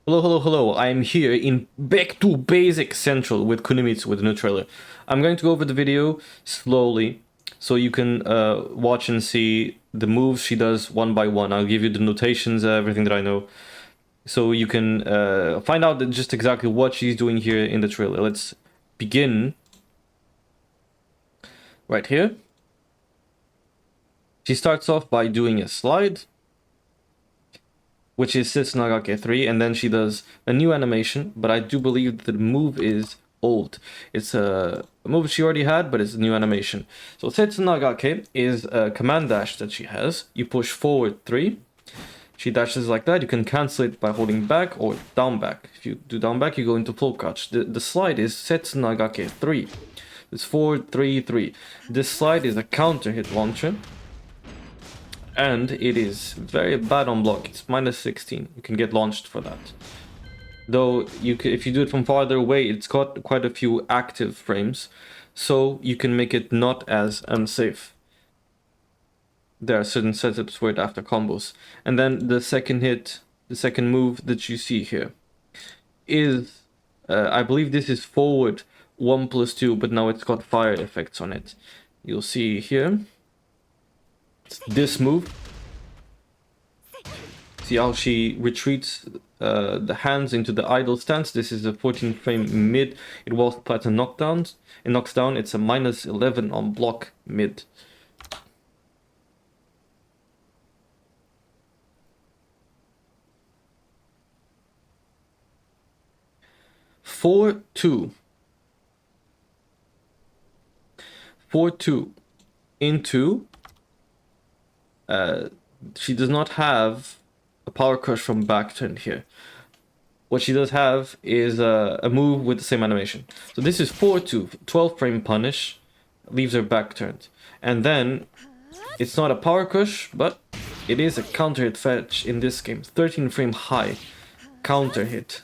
Hello, hello, hello. I am here in Back to Basic Central with Kunimitsu with the new trailer. I'm going to go over the video slowly so you can watch and see the moves she does one by one. I'll give you the notations, everything that I know, so you can find out just exactly what she's doing here in the trailer. Let's begin right here. She starts off by doing a slide, which is Setsunagake 3, and then she does a new animation, but I do believe the move is old. It's a move she already had, but it's a new animation. So Setsunagake is a command dash that she has. You push forward 3. She dashes like that. You can cancel it by holding back or down back. If you do down back, you go into full crouch. The slide is Setsunagake 3. It's 4, 3, 3. This slide is a counter hit launcher, and it is very bad on block. It's minus 16. You can get launched for that. Though if you do it from farther away, it's got quite a few active frames, so you can make it not as unsafe. There are certain setups for it after combos. And then the second hit, the second move that you see here is, I believe this is forward 1+2, but now it's got fire effects on it. You'll see here. It's this move. See how she retreats the hands into the idle stance. This is a 14 frame mid. It was pattern knockdowns. It knocks down. It's a minus 11 on block mid. Four two into. She does not have a power crush from back turn here. What she does have is a move with the same animation. So this is 4-2, 12 frame punish, leaves her back turned. And then it's not a power crush, but it is a counter hit fetch in this game. 13 frame high counter hit.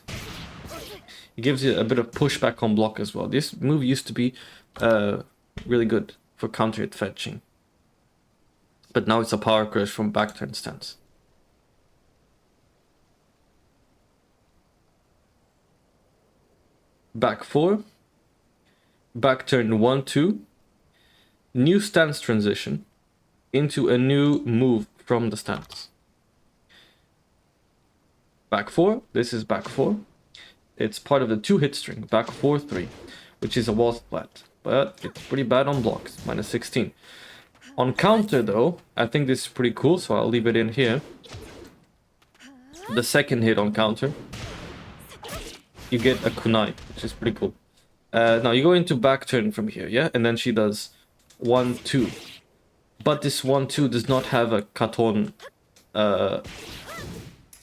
It gives you a bit of pushback on block as well. This move used to be really good for counter hit fetching, but now it's a power crush from back turn stance. Back 4, back turn 1-2, new stance transition into a new move from the stance. Back 4, this is back 4. It's part of the 2-hit string, back 4-3, which is a wall splat, but it's pretty bad on blocks, minus 16. On counter though, I think this is pretty cool, so I'll leave it in here. The second hit on counter, you get a kunai, which is pretty cool. Now you go into back turn from here, yeah? And then she does 1-2. But this 1-2 does not have a katon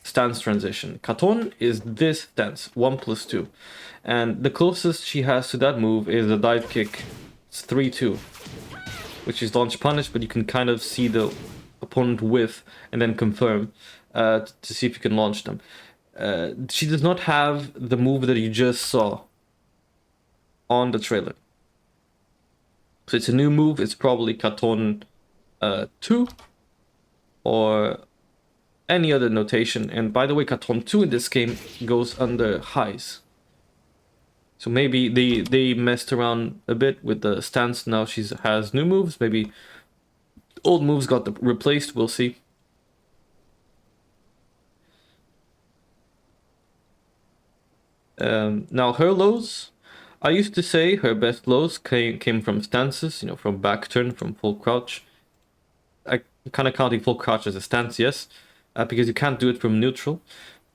stance transition. Katon is this stance, 1+2. And the closest she has to that move is a dive kick. It's 3-2. Which is launch punish, but you can kind of see the opponent whiff and then confirm to see if you can launch them. She does not have the move that you just saw on the trailer. So it's a new move. It's probably Katon 2 or any other notation. And by the way, Katon 2 in this game goes under highs. So maybe they messed around a bit with the stance. Now she has new moves. Maybe old moves got replaced. We'll see. Now her lows. I used to say her best lows came from stances, you know, from back turn, from full crouch. I kind of counting full crouch as a stance, yes, because you can't do it from neutral.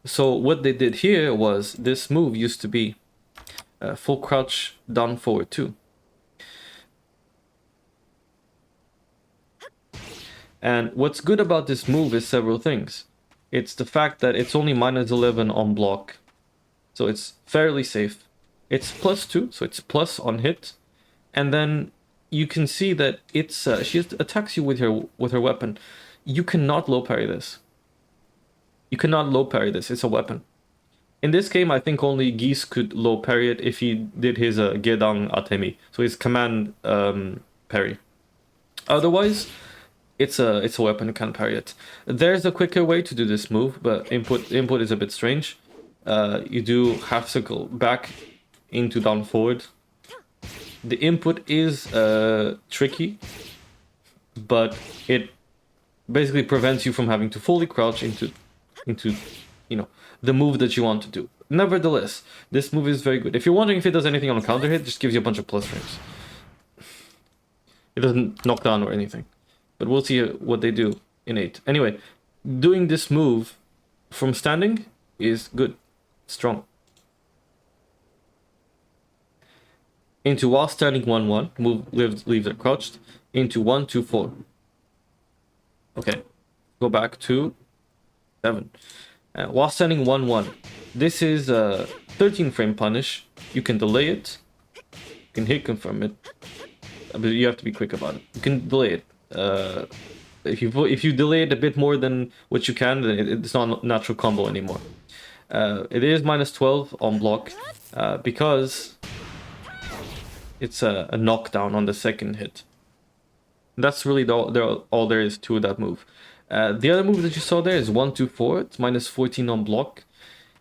So what they did here was this move used to be full crouch down forward 2. And what's good about this move is several things. It's the fact that it's only minus 11 on block, so it's fairly safe. It's +2, so it's plus on hit, and then you can see that it's she attacks you with her weapon. You cannot low parry this. You cannot low parry this. It's a weapon. In this game, I think only Geese could low parry it if he did his Gedang Atemi, so his command parry. Otherwise, it's a weapon, you can't parry it. There's a quicker way to do this move, but input is a bit strange. You do half circle back into down forward. The input is tricky, but it basically prevents you from having to fully crouch into the move that you want to do. Nevertheless, this move is very good. If you're wondering if it does anything on a counter hit, it just gives you a bunch of plus frames. It doesn't knock down or anything, but we'll see what they do in 8. Anyway, doing this move from standing is good, strong. Into while standing 1-1, move leaves it crouched. Into 1-2-4. Okay, go back to 7. While standing 1-1, this is a 13 frame punish. You can delay it. You can hit confirm it. But you have to be quick about it. You can delay it. If you delay it a bit more than what you can, then it's not a natural combo anymore. It is -12 on block because it's a knockdown on the second hit. That's really all there is to that move. The other move that you saw there is 1-2-4. It's -14 on block.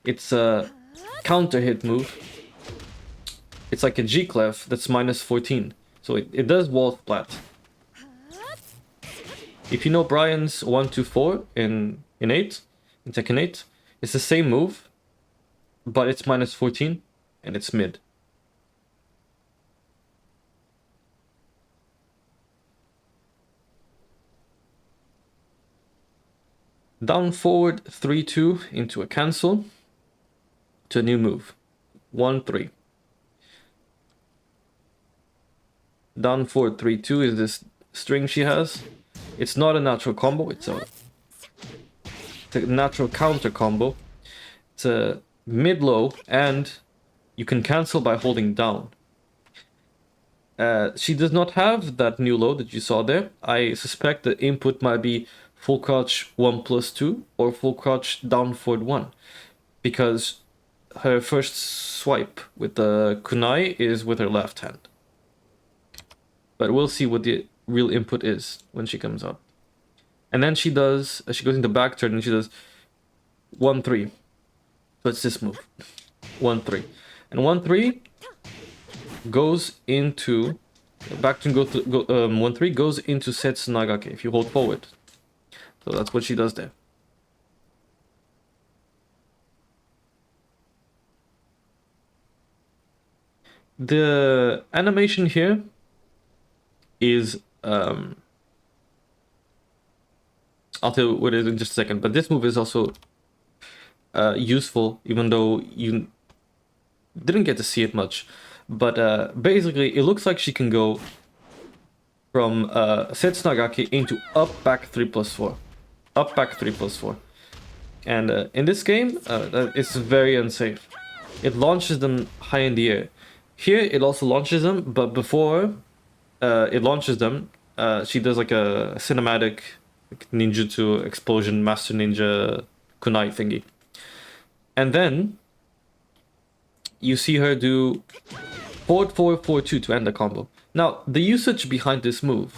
It's a counter hit move. It's like a G-clef that's -14. So it does wall splat. If you know Brian's 1-2-4 in 8, in Tekken 8, it's the same move, but it's -14 and it's mid. Down forward 3-2 into a cancel to a new move. 1-3. Down forward 3-2 is this string she has. It's not a natural combo, it's a natural counter combo. It's a mid-low and you can cancel by holding down. She does not have that new low that you saw there. I suspect the input might be full crouch 1+2 or full crouch down forward 1, because her first swipe with the kunai is with her left hand. But we'll see what the real input is when she comes up. And then she goes into back turn and she does 1-3. So it's this move, 1-3, and 1-3 goes into back turn. 1-3 goes into Setsu Nagake if you hold forward. So that's what she does there. The animation here is I'll tell you what it is in just a second, but this move is also useful, even though you didn't get to see it much. But basically, it looks like she can go from Setsu Nagake into up back 3+4. Up back 3+4. And in this game, it's very unsafe. It launches them high in the air. Here, it also launches them, but before it launches them, she does like a cinematic ninjutsu explosion master ninja kunai thingy. And then you see her do forward 4-4-2 to end the combo. Now, the usage behind this move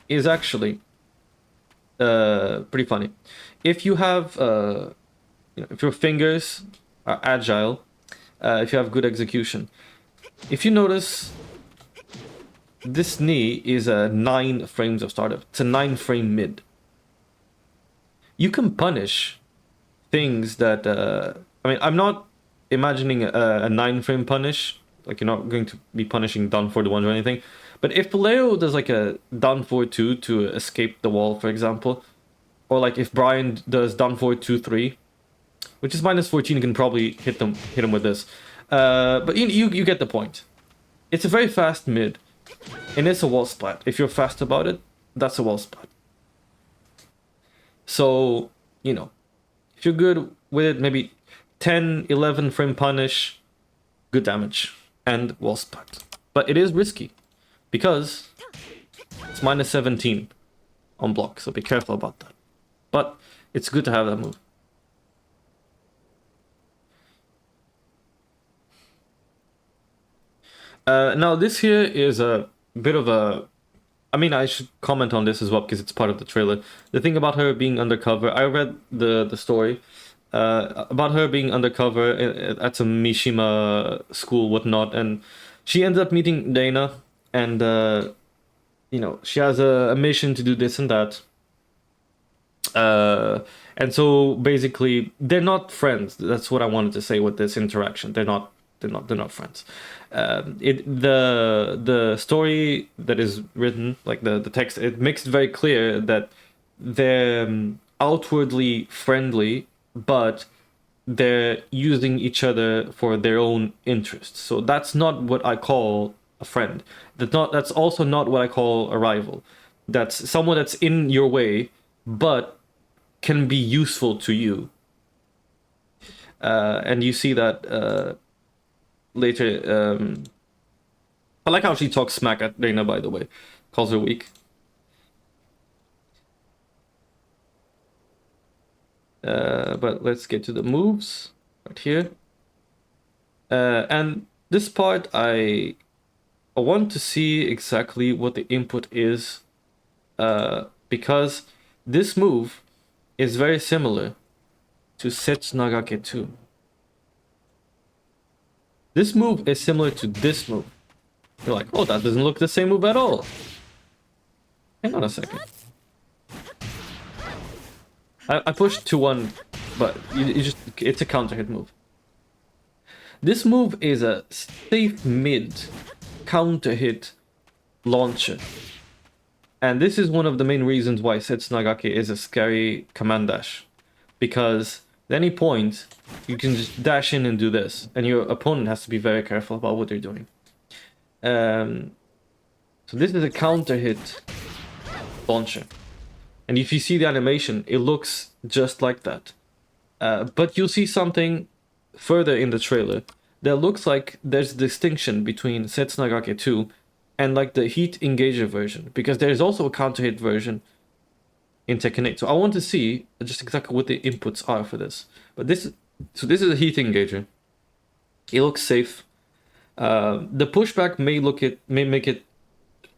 is actually pretty funny. If you have, if your fingers are agile, if you have good execution, if you notice, this knee is 9 frames of startup. It's a 9 frame mid. You can punish things that, I mean, I'm not imagining a 9 frame punish. Like, you're not going to be punishing down forward 1 or anything. But if Leo does like a down forward 2 to escape the wall, for example, or like if Brian does down forward 2-3, which is -14, you can probably hit him with this. But you get the point. It's a very fast mid, and it's a wall splat. If you're fast about it, that's a wall splat. So, if you're good with it, maybe 10, 11 frame punish, good damage, and wall splat. But it is risky, because it's -17 on block, so be careful about that. But it's good to have that move. Now this here is a bit of a... I mean, I should comment on this as well because it's part of the trailer. The thing about her being undercover, I read the story, about her being undercover at some Mishima school, whatnot, and she ends up meeting Dana, and she has a mission to do this and that. And so basically, they're not friends. That's what I wanted to say with this interaction. They're not. They're not friends. The story that is written, like the text, it makes it very clear that they're outwardly friendly, but they're using each other for their own interests. So that's not what I call a friend. That's also not what I call a rival. That's someone that's in your way, but can be useful to you. And you see that later. I like how she talks smack at Reina, by the way. Calls her weak. But let's get to the moves right here. And this part, I want to see exactly what the input is, because this move is very similar to Setsu Nagake 2. This move is similar to this move. You're like, oh, that doesn't look the same move at all. Hang on a second. I pushed 2-1, but it's a counter hit move. This move is a safe mid counter hit launcher. And this is one of the main reasons why Setsu Nagake is a scary command dash. Because at any point, you can just dash in and do this. And your opponent has to be very careful about what they're doing. So this is a counter hit launcher. And if you see the animation, it looks just like that. But you'll see something further in the trailer that looks like there's a distinction between Setsu Nagake 2 and like the Heat Engager version. Because there's also a counter hit version in Tekken 8. So I want to see just exactly what the inputs are for this. But this is a Heat Engager. It looks safe. The pushback may make it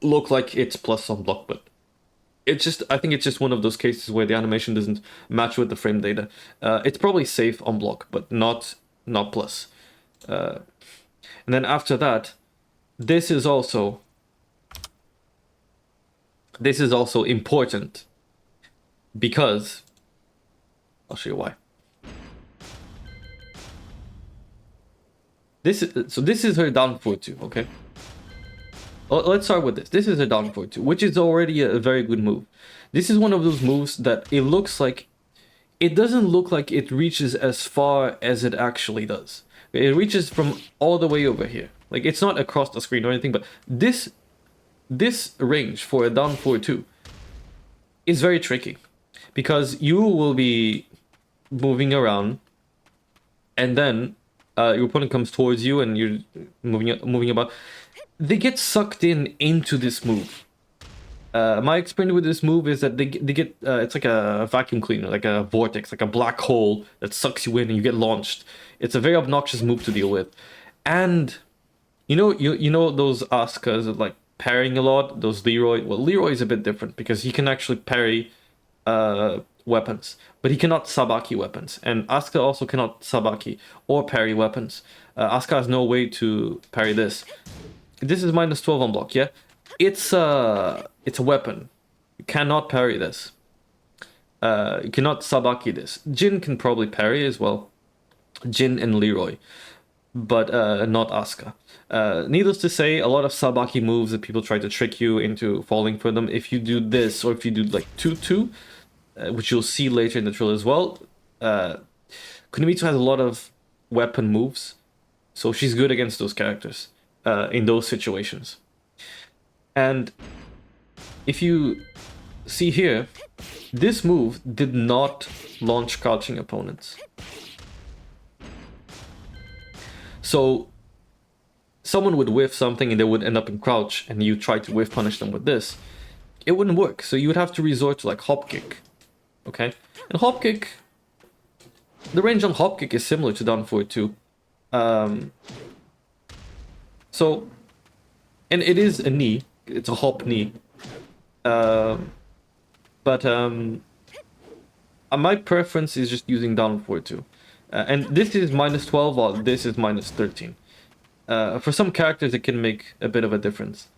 look like it's plus on block, but I think it's just one of those cases where the animation doesn't match with the frame data. It's probably safe on block, but not plus. And then after that, this is also important because I'll show you why. This is her down 4-2, okay? Let's start with this. This is a down 4-2, which is already a very good move. This is one of those moves that it doesn't look like it reaches as far as it actually does. It reaches from all the way over here. Like, it's not across the screen or anything, but this range for a down 4-2 is very tricky. Because you will be moving around, and then your opponent comes towards you and you're moving about. They get sucked into this move. My experience with this move is that they get it's like a vacuum cleaner, like a vortex, like a black hole that sucks you in and you get launched. It's a very obnoxious move to deal with. And you know those Asukas are like parrying a lot, those Leroy. Well, Leroy is a bit different because he can actually parry weapons, but he cannot sabaki weapons. And Asuka also cannot sabaki or parry weapons. Asuka has no way to parry this. This is minus 12 on block, yeah? It's a weapon. You cannot parry this. You cannot sabaki this. Jin can probably parry as well. Jin and Leroy. But not Asuka. Needless to say, a lot of sabaki moves that people try to trick you into falling for them. If you do this, or if you do like 2-2, which you'll see later in the trailer as well, Kunimitsu has a lot of weapon moves. So she's good against those characters. In those situations. And if you see here, this move did not launch crouching opponents. So someone would whiff something and they would end up in crouch, and you try to whiff punish them with this. It wouldn't work, so you would have to resort to like hop kick. Okay? And hop kick, the range on hop kick is similar to down 4-2. So, and it is a knee. It's a hop knee. But my preference is just using down forward 2. And this is -12 while this is -13. For some characters, it can make a bit of a difference.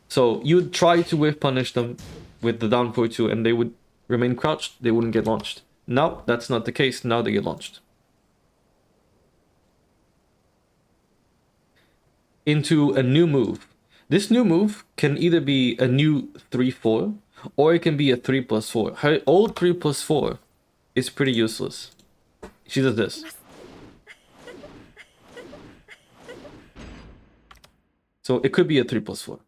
So you would try to whiff punish them with the down forward 2 and they would remain crouched, they wouldn't get launched. Now, that's not the case, now they get launched. Into a new move. This new move can either be a new 3-4 or it can be a 3+4. Her old 3+4 is pretty useless. She does this. So it could be a 3+4.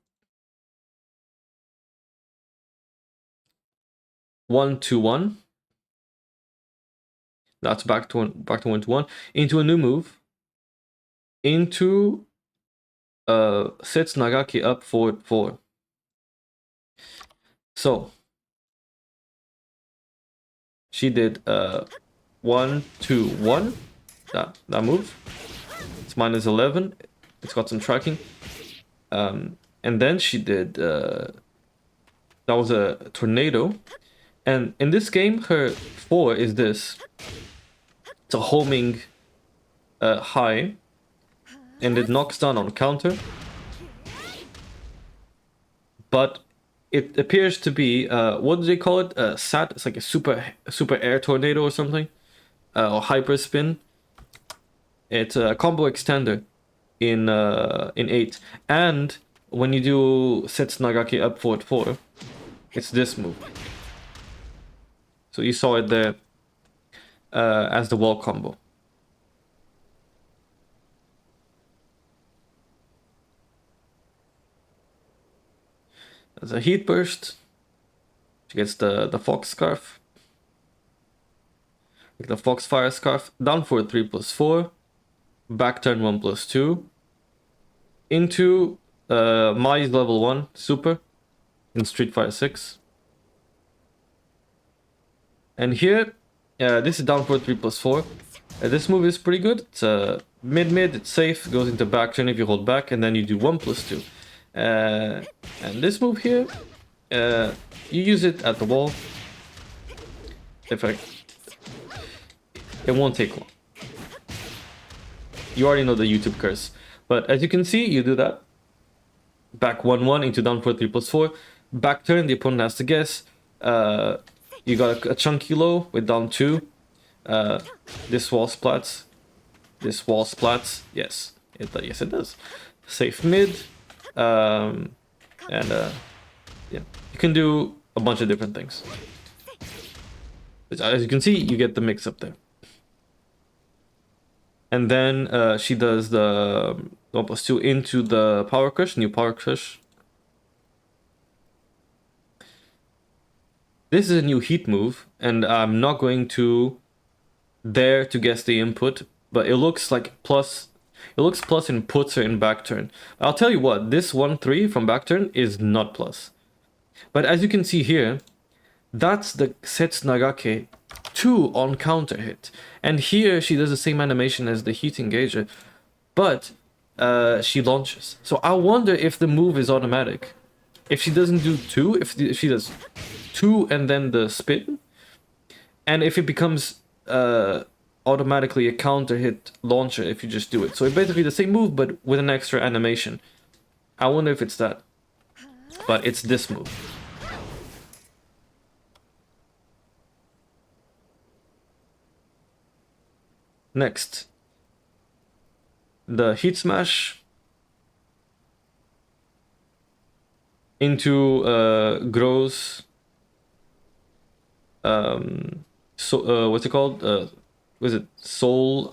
1-2-1. That's back to 1-1. Into a new move. Into sets Nagaki up forward 4. So she did 1-2-1. That move. It's -11. It's got some tracking. And then she did that was a tornado. And in this game, her 4 is this. It's a homing high. And it knocks down on counter. But it appears to be, what do they call it? SAT, it's like a super air tornado or something. Or hyper spin. It's a combo extender in 8. And when you do sets Nagaki up forward 4, it's this move. So you saw it there as the wall combo. There's a heat burst. She gets the fox scarf. Like the foxfire scarf. Down for 3+4. Back turn 1+2. Into Mai's level 1 super in Street Fighter 6. And here, this is down for 3+4. This move is pretty good. It's mid, it's safe, goes into back turn if you hold back, and then you do 1+2. And this move here, you use it at the wall. It won't take long. You already know the YouTube curse. But as you can see, you do that. Back 1-1 into down for 3+4. Back turn, the opponent has to guess. You got a chunky low with down 2. This wall splats. This wall splats. Yes, yes it does. Safe mid. Yeah, you can do a bunch of different things. But as you can see, you get the mix up there. And then she does the 1+2 into the power crush, new power crush. This is a new heat move, and I'm not going to dare to guess the input, but it looks like plus. It looks plus and puts her in back turn. I'll tell you what, this 1-3 from back turn is not plus. But as you can see here, that's the sets Nagaki 2 on counter hit. And here she does the same animation as the heat engager, but she launches. So I wonder if the move is automatic. If she doesn't do 2, if she does 2 and then the spin, and if it becomes automatically a counter hit launcher if you just do it. So it's basically the same move but with an extra animation. I wonder if it's that. But it's this move. Next. The heat smash into Gro's what's it called? Was it Soul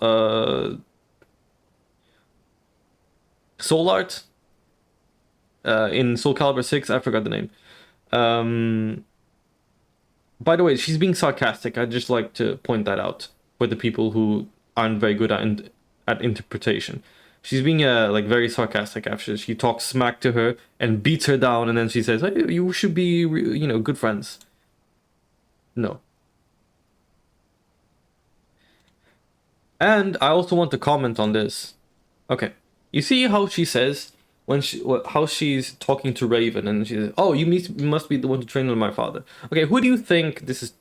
Art? In Soul Calibur 6, I forgot the name. By the way, she's being sarcastic. I'd just like to point that out for the people who aren't very good at interpretation. She's being like very sarcastic after she talks smack to her and beats her down, and then she says, "Hey, you should be, you know, good friends." No. And I also want to comment on this. Okay, you see how she says when how she's talking to Raven, and she says, "Oh, you must be the one to train with my father." Okay, who do you think this is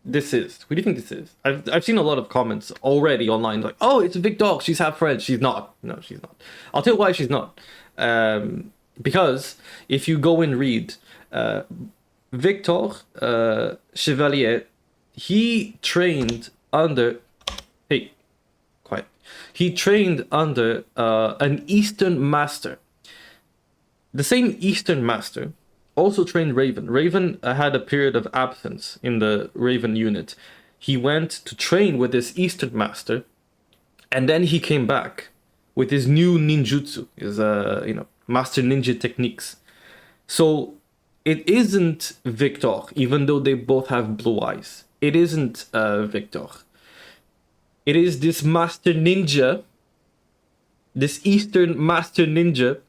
this is? Who do you think this is? I've seen a lot of comments already online like, oh, it's Victor. She's half French. She's not. No, she's not. I'll tell you why she's not. Because if you go and read Victor Chevalier, he trained under. Hey, quiet. He trained under an Eastern master. The same Eastern master also trained Raven. Raven had a period of absence in the Raven unit. He went to train with this Eastern master, and then he came back with his new ninjutsu, his master ninja techniques. So it isn't Victor, even though they both have blue eyes. It isn't Victor. It is this master ninja, this Eastern master ninja,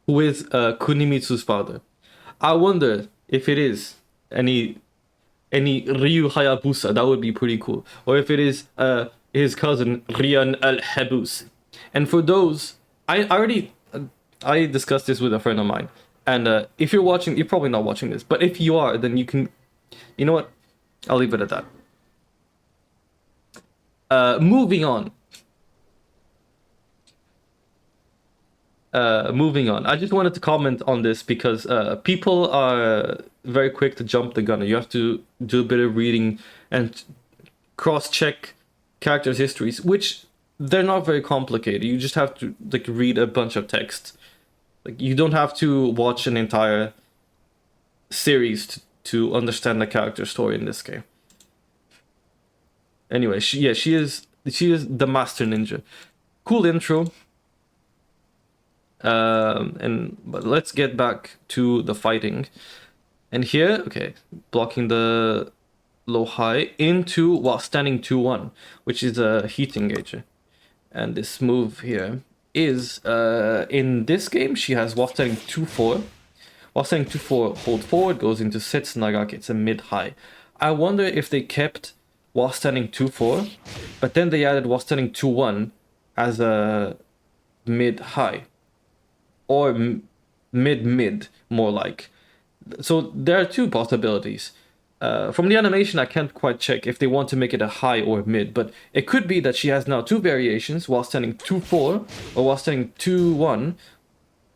who is Kunimitsu's father. I wonder if it is any Ryu Hayabusa. That would be pretty cool. Or if it is his cousin Ryan al-Habus. And for those, I discussed this with a friend of mine. And if you're watching, you're probably not watching this. But if you are, then you can, you know what? I'll leave it at that. Moving on. I just wanted to comment on this because people are very quick to jump the gun. You have to do a bit of reading and cross-check characters' histories, which they're not very complicated. You just have to like read a bunch of text. Like you don't have to watch an entire series to understand the character story in this game. Anyway, she is the master ninja. Cool intro. But let's get back to the fighting. And here, okay, blocking the low high into while standing 2-1, which is a heat engager. And this move here is in this game she has while standing 2-4. While standing 2-4, hold forward, goes into Setsu Nagaki. It's a mid high. I wonder if they kept while standing 2-4, but then they added while standing 2-1 as a mid high. Or mid, more like. So there are two possibilities. From the animation, I can't quite check if they want to make it a high or mid, but it could be that she has now two variations, while standing 2-4 or while standing 2-1,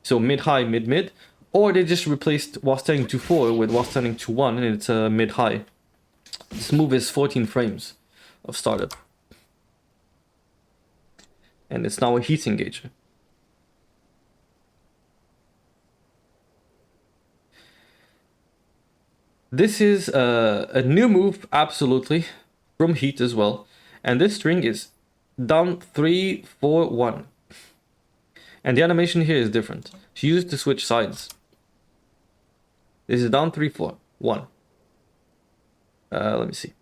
so mid-high, mid-mid, or they just replaced while standing 2-4 with while standing 2-1 and it's a mid-high. This move is 14 frames of startup. And it's now a heat engager. This is a new move, absolutely, from Heat as well. And this string is down 3, 4, 1. And the animation here is different. She used to switch sides. This is down 3, 4, 1. Let me see.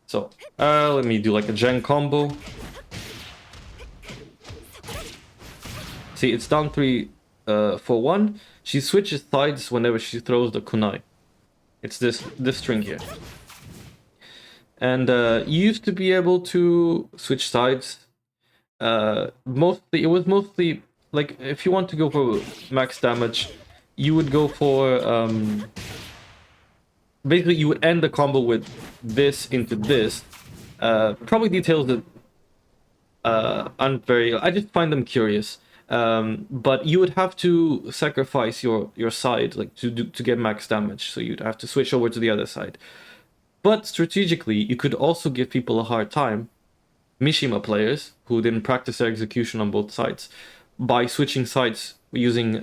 So, let me do like a Gen combo. See, it's down 3, 4, 1. She switches sides whenever she throws the kunai. It's this string here. And you used to be able to switch sides. It was mostly like if you want to go for max damage, you would go for basically you would end the combo with this into this. Probably details that aren't very. I just find them curious. But you would have to sacrifice your side like to get max damage, so you'd have to switch over to the other side. But strategically, you could also give people a hard time, Mishima players who didn't practice their execution on both sides, by switching sides using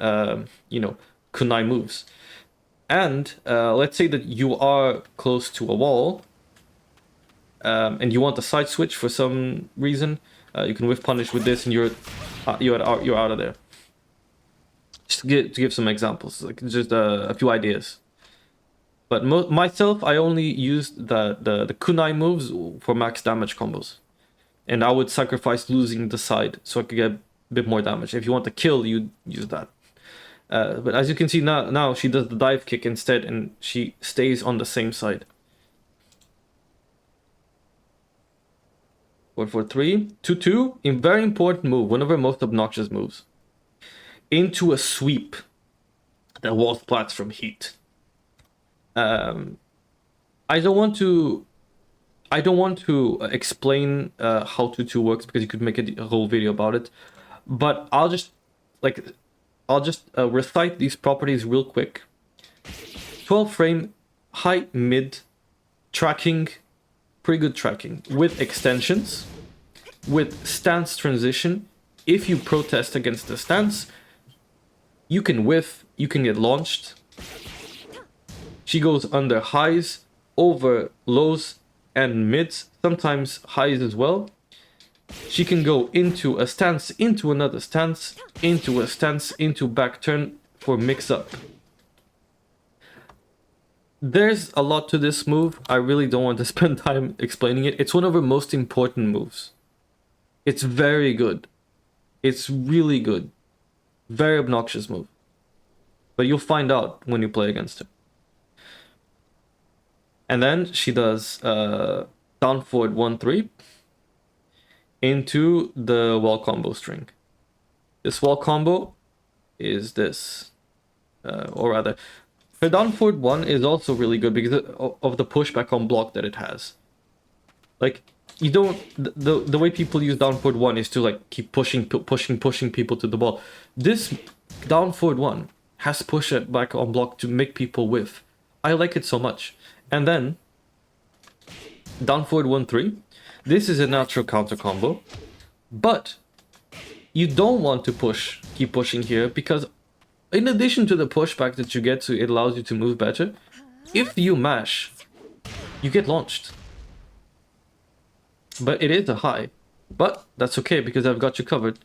kunai moves. And let's say that you are close to a wall, and you want a side switch for some reason. You can whiff punish with this, and you're out of there. Just to give some examples, like just a few ideas. But myself, I only used the kunai moves for max damage combos, and I would sacrifice losing the side so I could get a bit more damage. If you want to kill, you use that. But as you can see now she does the dive kick instead, and she stays on the same side. 4-4-3, 2-2, a very important move, one of her most obnoxious moves. Into a sweep that wall splats from Heat. I don't want to explain how 2-2 works because you could make a whole video about it, but I'll just recite these properties real quick. 12 frame, high, mid, tracking, pretty good tracking, with extensions, with stance transition. If you protest against the stance, you can whiff, you can get launched. She goes under highs, over lows, and mids, sometimes highs as well. She can go into a stance, into another stance, into a stance, into back turn for mix up. There's a lot to this move. I really don't want to spend time explaining it. It's one of her most important moves. It's very good. It's really good. Very obnoxious move. But you'll find out when you play against her. And then she does down forward 1-3 into the wall combo string. This wall combo is this. Or rather, her down forward 1 is also really good because of the pushback on block that it has. Like, you don't... The way people use down forward 1 is to like keep pushing people to the ball. This down forward 1 has push it back on block to make people whiff. I like it so much. And then down forward 1-3. This is a natural counter combo, but you don't want to keep pushing here because in addition to the pushback that you get, it allows you to move better. If you mash, you get launched. But it is a high, but that's okay because I've got you covered.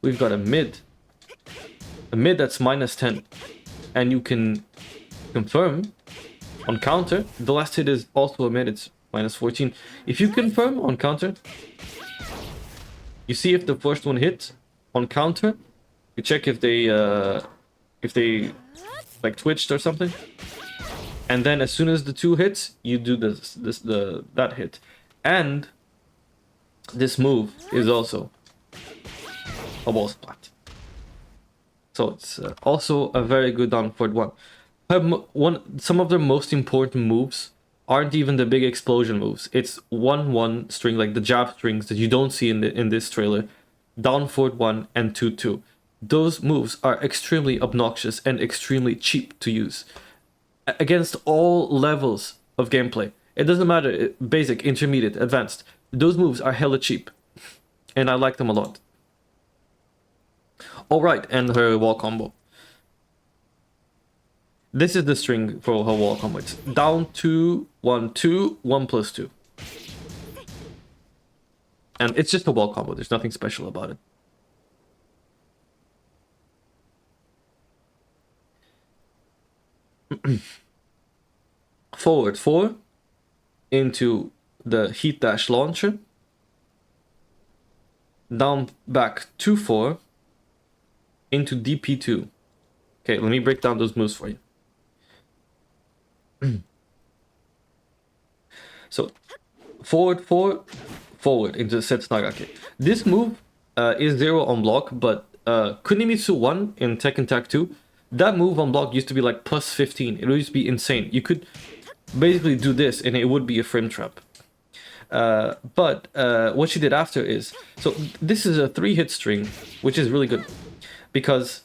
We've got a mid that's -10, and you can confirm on counter. The last hit is also a mid, it's -14. If you confirm on counter, you see if the first one hit on counter, you check if they like twitched or something, and then as soon as the 2 hits, you do that hit. And this move is also a wall splat, so it's also a very good down forward 1. Some of their most important moves aren't even the big explosion moves. It's 1-1 string, like the jab strings that you don't see in this trailer. Down forward 1 and 2-2. Those moves are extremely obnoxious and extremely cheap to use against all levels of gameplay. It doesn't matter, basic, intermediate, advanced. Those moves are hella cheap, and I like them a lot. All right, and her wall combo. This is the string for her wall combo. It's down 2, 1, 2, 1 plus 2. And it's just a wall combo. There's nothing special about it. Forward 4 into the heat dash launcher. Down back 2-4 into DP2. Okay, let me break down those moves for you. So, forward 4, forward into Setsunagake. This move is 0 on block, but Kunimitsu 1 in Tekken Tag 2, that move on block used to be like plus 15. It used to be insane. You could basically do this and it would be a frame trap. But what she did after is... So this is a 3-hit string, which is really good. Because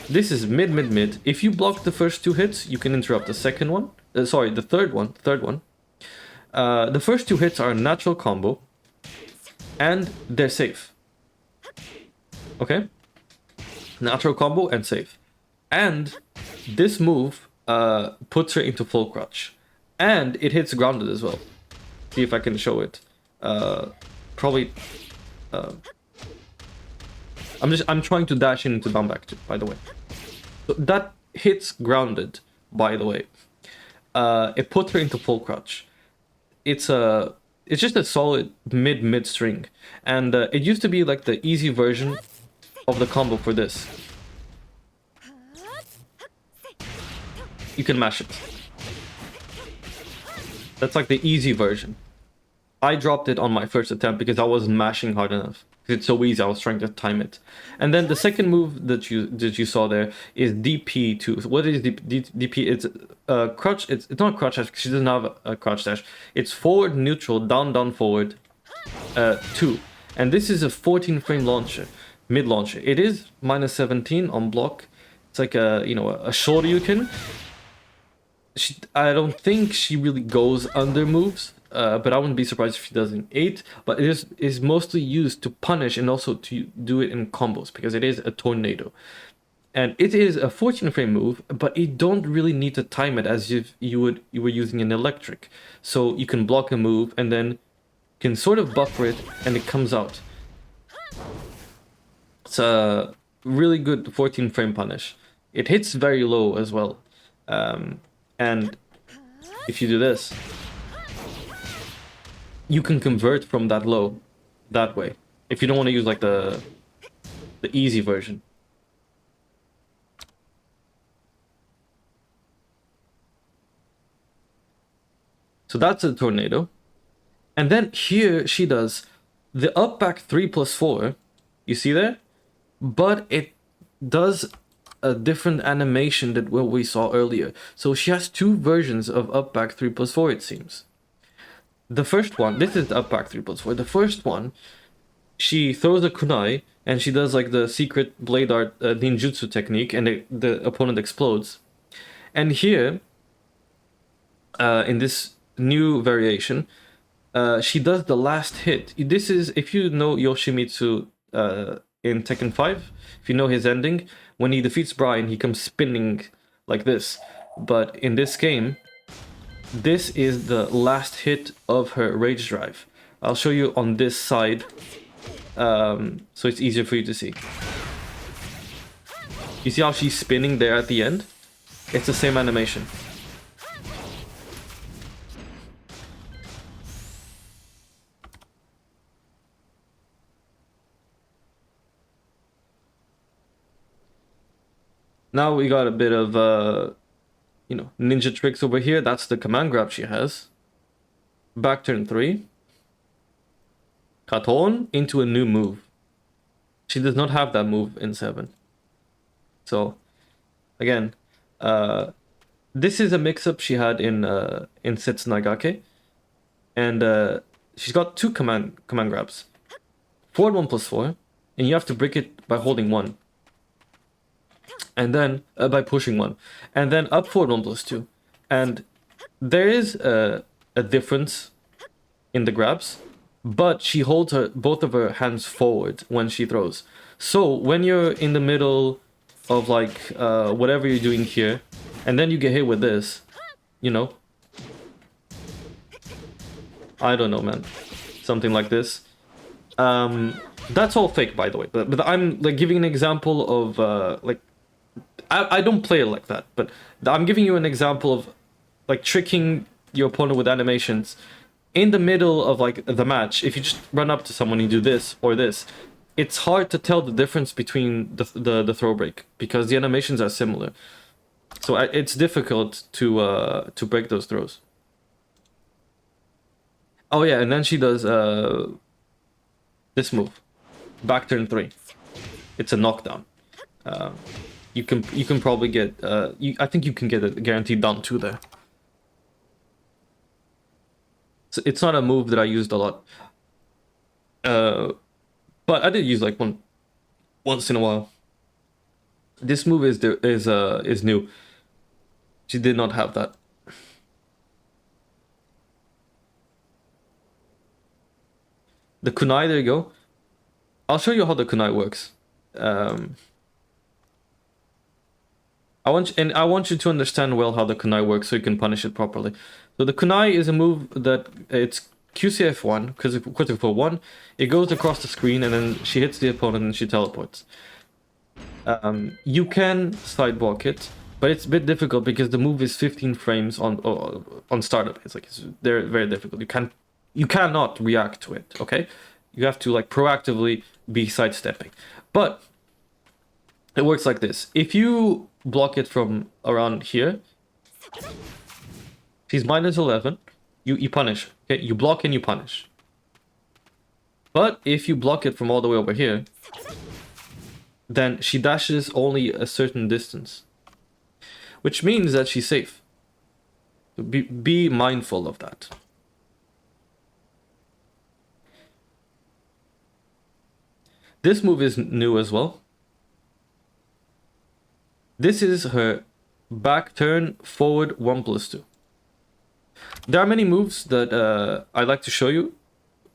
this is mid, mid, mid. If you block the first 2 hits, you can interrupt the second one. Sorry, the third one. The first 2 hits are a natural combo. And they're safe. Okay? Natural combo and safe. And this move puts her into full crouch. And it hits grounded as well. See if I can show it. Probably... I'm trying to dash into down back too, by the way. So that hits grounded, by the way. It puts her into full crouch. It's just a solid mid string, and it used to be like the easy version of the combo for this. You can mash it. That's like the easy version. I dropped it on my first attempt because I wasn't mashing hard enough. It's so easy, I was trying to time it. And then the second move that you saw there is DP2. So what is DP? It's crouch. It's not crouch dash. She doesn't have a crouch dash. It's forward neutral, down down forward, 2. And this is a 14 frame launcher, mid launcher. It is -17 on block. It's like a a Shoryuken. I don't think she really goes under moves. But I wouldn't be surprised if she does in 8. But it is mostly used to punish and also to do it in combos because it is a tornado. And it is a 14 frame move, but you don't really need to time it as if you were using an electric. So you can block a move and then can sort of buffer it and it comes out. It's a really good 14 frame punish. It hits very low as well. And if you do this, you can convert from that low that way if you don't want to use like the easy version. So that's a tornado. And then here she does the up back 3+4. You see there? But it does a different animation than what we saw earlier. So she has 2 versions of up back 3+4, it seems. The first one, this is the up back 3+4. The first one, she throws a kunai and she does like the secret blade art ninjutsu technique, and the opponent explodes. And here, in this new variation, she does the last hit. This is, if you know Yoshimitsu in Tekken 5, if you know his ending, when he defeats Brian, he comes spinning like this. But in this game, this is the last hit of her rage drive. I'll show you on this side, so it's easier for you to see. You see how she's spinning there at the end? It's the same animation. Now we got a bit of ninja tricks over here. That's the command grab she has. Back turn 3. Katon into a new move. She does not have that move in 7. So, again, this is a mix-up she had in Setsunagake. And she's got 2 command grabs. Forward 1+4, and you have to break it by holding 1. And then by pushing 1, and then up forward 1+2, and there is a difference in the grabs, but she holds both of her hands forward when she throws. So when you're in the middle of like whatever you're doing here, and then you get hit with this, I don't know, man, something like this. That's all fake, by the way. But I'm like giving an example of like. I don't play it like that, but I'm giving you an example of like tricking your opponent with animations in the middle of like the match. If you just run up to someone and do this or this, it's hard to tell the difference between the throw break because the animations are similar. So it's difficult to break those throws. Oh yeah, and then she does this move, back turn 3. It's a knockdown. You can probably get I think you can get a guaranteed down 2 there. So it's not a move that I used a lot, but I did use like one once in a while. This move is new. She did not have that. The kunai, there you go. I'll show you how the kunai works. I want you to understand well how the kunai works so you can punish it properly. So the kunai is a move that it's QCF1, because critical 1, it goes across the screen and then she hits the opponent and she teleports. You can side block it, but it's a bit difficult because the move is 15 frames on startup. They're very difficult. You cannot react to it, okay? You have to like proactively be sidestepping. But it works like this. If you block it from around here, she's -11, you punish. Okay, you block and you punish. But if you block it from all the way over here, then she dashes only a certain distance, which means that she's safe. So be mindful of that. This move is new as well. This is her back turn forward 1+2. There are many moves that I'd like to show you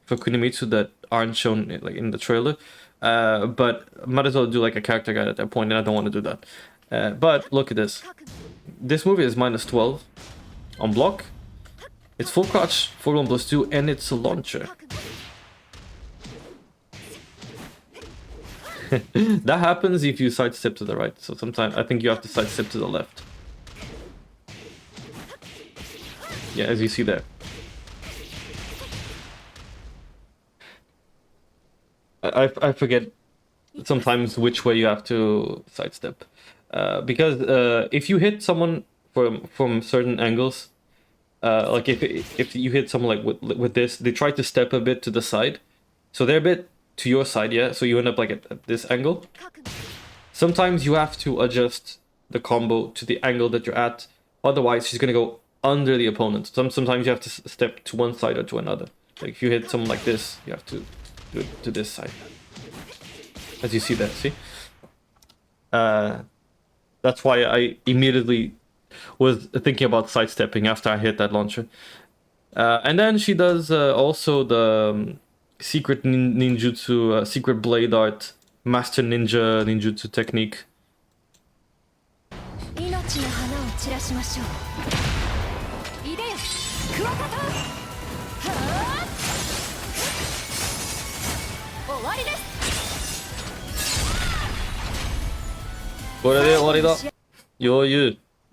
for Kunimitsu that aren't shown like in the trailer, but might as well do like a character guide at that point, and I don't want to do that. But look at this. This move is -12 on block. It's full crouch, forward 1+2, and it's a launcher. That happens if you sidestep to the right. So sometimes I think you have to sidestep to the left. Yeah, as you see there. I forget sometimes which way you have to sidestep. Because if you hit someone from certain angles, like if you hit someone like with this, they try to step a bit to the side. So they're a bit to your side, yeah? So you end up like at this angle. Sometimes you have to adjust the combo to the angle that you're at. Otherwise, she's gonna go under the opponent. Sometimes you have to step to one side or to another. Like if you hit someone like this, you have to do it to this side. As you see there, see? That's why I immediately was thinking about sidestepping after I hit that launcher. And then she does also the secret ninjutsu, secret blade art, master ninja ninjutsu technique.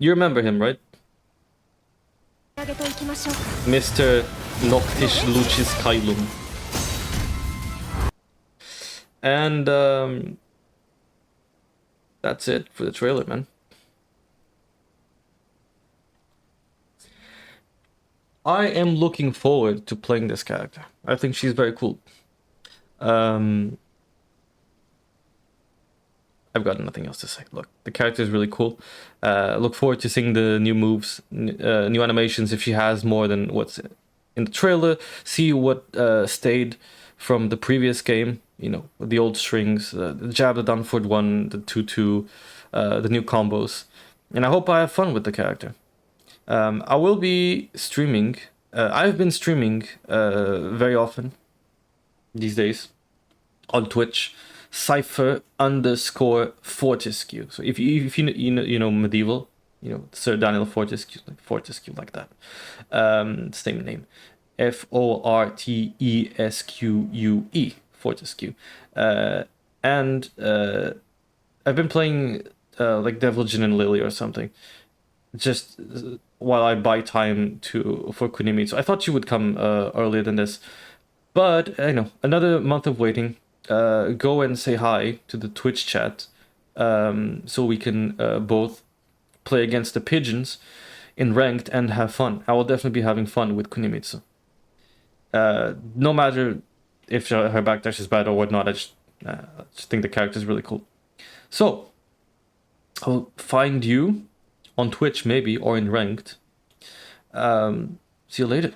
You remember him, right? Mr. Noctish Lucis Kailum. And that's it for the trailer, man. I am looking forward to playing this character. I think she's very cool. I've got nothing else to say. Look, the character is really cool. Look forward to seeing the new moves, new animations if she has more than what's in the trailer. See what stayed from the previous game. You know, the old strings, the jab, the down forward 1, the 2-2, the new combos. And I hope I have fun with the character. I will be streaming. I've been streaming very often these days on Twitch. Cypher_Fortescue. So if you know medieval, you know Sir Daniel Fortescue, like that. Same name, Fortesque, Fortescue. And I've been playing like Devil Jin and Lily or something, just while I buy time for Kunimitsu. I thought she would come earlier than this, but you know, another month of waiting. Go and say hi to the Twitch chat, so we can both play against the pigeons in ranked and have fun. I will definitely be having fun with Kunimitsu. No matter if her backdash is bad or whatnot, I just think the character is really cool. So I'll find you on Twitch maybe, or in ranked. See you later.